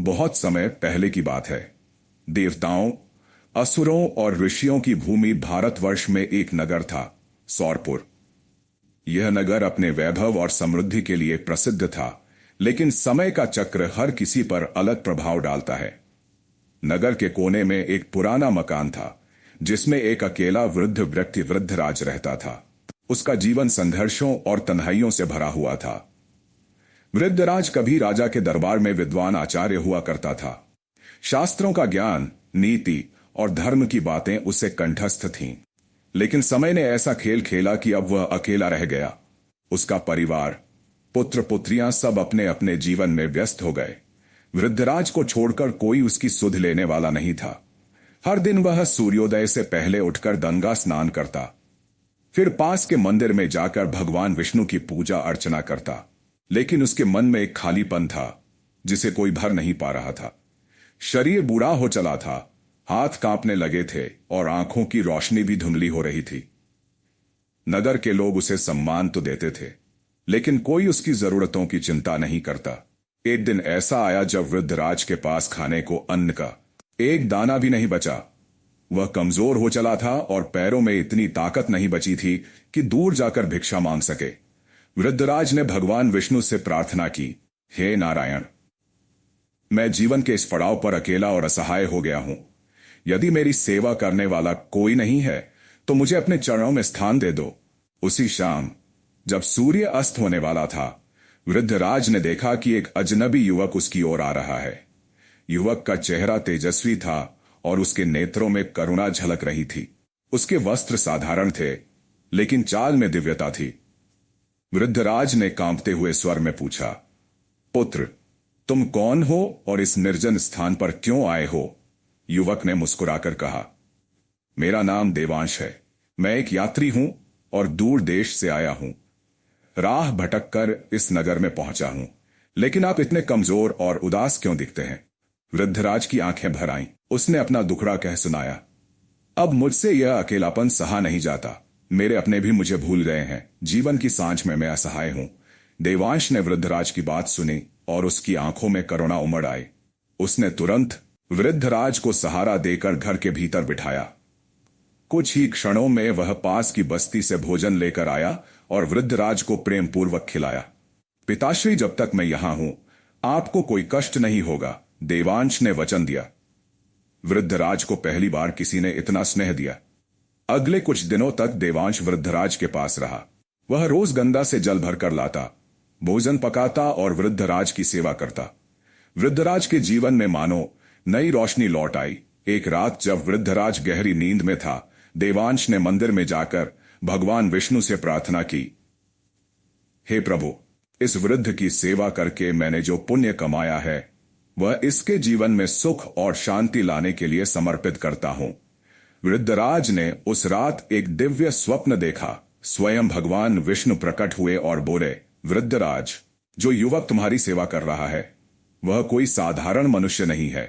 बहुत समय पहले की बात है। देवताओं, असुरों और ऋषियों की भूमि भारतवर्ष में एक नगर था, सौरपुर। यह नगर अपने वैभव और समृद्धि के लिए प्रसिद्ध था, लेकिन समय का चक्र हर किसी पर अलग प्रभाव डालता है। नगर के कोने में एक पुराना मकान था, जिसमें एक अकेला वृद्ध व्यक्ति वृद्धराज रहता था। उसका जीवन संघर्षों और तन्हाइयों से भरा हुआ था। वृद्धराज कभी राजा के दरबार में विद्वान आचार्य हुआ करता था। शास्त्रों का ज्ञान, नीति और धर्म की बातें उसे कंठस्थ थीं। लेकिन समय ने ऐसा खेल खेला कि अब वह अकेला रह गया। उसका परिवार, पुत्र पुत्रियां सब अपने अपने जीवन में व्यस्त हो गए। वृद्धराज को छोड़कर कोई उसकी सुध लेने वाला नहीं था। हर दिन वह सूर्योदय से पहले उठकर गंगा स्नान करता, फिर पास के मंदिर में जाकर भगवान विष्णु की पूजा अर्चना करता। लेकिन उसके मन में एक खालीपन था, जिसे कोई भर नहीं पा रहा था। शरीर बूढ़ा हो चला था, हाथ कांपने लगे थे और आंखों की रोशनी भी धुंधली हो रही थी। नगर के लोग उसे सम्मान तो देते थे, लेकिन कोई उसकी जरूरतों की चिंता नहीं करता। एक दिन ऐसा आया जब वृद्धराज के पास खाने को अन्न का एक दाना भी नहीं बचा। वह कमजोर हो चला था और पैरों में इतनी ताकत नहीं बची थी कि दूर जाकर भिक्षा मांग सके। वृद्धराज ने भगवान विष्णु से प्रार्थना की, हे नारायण, मैं जीवन के इस पड़ाव पर अकेला और असहाय हो गया हूं। यदि मेरी सेवा करने वाला कोई नहीं है तो मुझे अपने चरणों में स्थान दे दो। उसी शाम, जब सूर्य अस्त होने वाला था, वृद्धराज ने देखा कि एक अजनबी युवक उसकी ओर आ रहा है। युवक का चेहरा तेजस्वी था और उसके नेत्रों में करुणा झलक रही थी। उसके वस्त्र साधारण थे, लेकिन चाल में दिव्यता थी। वृद्धराज ने कांपते हुए स्वर में पूछा, पुत्र, तुम कौन हो और इस निर्जन स्थान पर क्यों आए हो? युवक ने मुस्कुराकर कहा, मेरा नाम देवांश है। मैं एक यात्री हूं और दूर देश से आया हूं। राह भटककर इस नगर में पहुंचा हूं। लेकिन आप इतने कमजोर और उदास क्यों दिखते हैं? वृद्धराज की आंखें भर आईं। उसने अपना दुखड़ा कह सुनाया, अब मुझसे यह अकेलापन सहा नहीं जाता। मेरे अपने भी मुझे भूल गए हैं। जीवन की सांझ में मैं असहाय हूं। देवांश ने वृद्धराज की बात सुनी और उसकी आंखों में करुणा उमड़ आई। उसने तुरंत वृद्धराज को सहारा देकर घर के भीतर बिठाया। कुछ ही क्षणों में वह पास की बस्ती से भोजन लेकर आया और वृद्धराज को प्रेम पूर्वक खिलाया। पिताश्री, जब तक मैं यहां हूं, आपको कोई कष्ट नहीं होगा, देवांश ने वचन दिया। वृद्धराज को पहली बार किसी ने इतना स्नेह दिया। अगले कुछ दिनों तक देवांश वृद्धराज के पास रहा। वह रोज गंगा से जल भरकर लाता, भोजन पकाता और वृद्धराज की सेवा करता। वृद्धराज के जीवन में मानो नई रोशनी लौट आई। एक रात जब वृद्धराज गहरी नींद में था, देवांश ने मंदिर में जाकर भगवान विष्णु से प्रार्थना की, हे प्रभु, इस वृद्ध की सेवा करके मैंने जो पुण्य कमाया है, वह इसके जीवन में सुख और शांति लाने के लिए समर्पित करता हूं। वृद्धराज ने उस रात एक दिव्य स्वप्न देखा। स्वयं भगवान विष्णु प्रकट हुए और बोले, वृद्धराज, जो युवक तुम्हारी सेवा कर रहा है, वह कोई साधारण मनुष्य नहीं है।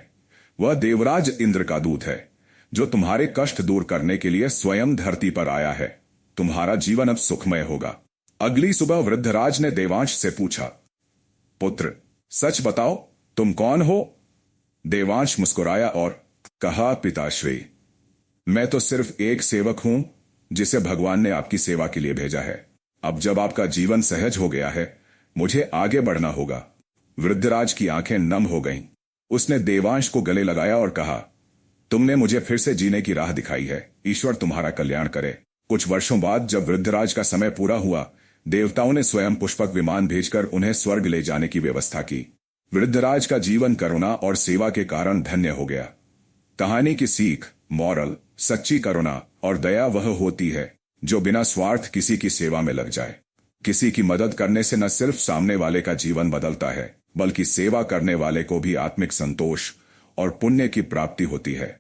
वह देवराज इंद्र का दूत है, जो तुम्हारे कष्ट दूर करने के लिए स्वयं धरती पर आया है। तुम्हारा जीवन अब सुखमय होगा। अगली सुबह वृद्धराज ने देवांश से पूछा, पुत्र, सच बताओ, तुम कौन हो? देवांश मुस्कुराया और कहा, पिताश्री, मैं तो सिर्फ एक सेवक हूं जिसे भगवान ने आपकी सेवा के लिए भेजा है। अब जब आपका जीवन सहज हो गया है, मुझे आगे बढ़ना होगा। वृद्धराज की आंखें नम हो गईं। उसने देवांश को गले लगाया और कहा, तुमने मुझे फिर से जीने की राह दिखाई है। ईश्वर तुम्हारा कल्याण करे। कुछ वर्षों बाद जब वृद्धराज का समय पूरा हुआ, देवताओं ने स्वयं पुष्पक विमान भेजकर उन्हें स्वर्ग ले जाने की व्यवस्था की। वृद्धराज का जीवन करुणा और सेवा के कारण धन्य हो गया। कहानी की सीख, मॉरल, सच्ची करुणा और दया वह होती है जो बिना स्वार्थ किसी की सेवा में लग जाए। किसी की मदद करने से न सिर्फ सामने वाले का जीवन बदलता है, बल्कि सेवा करने वाले को भी आत्मिक संतोष और पुण्य की प्राप्ति होती है।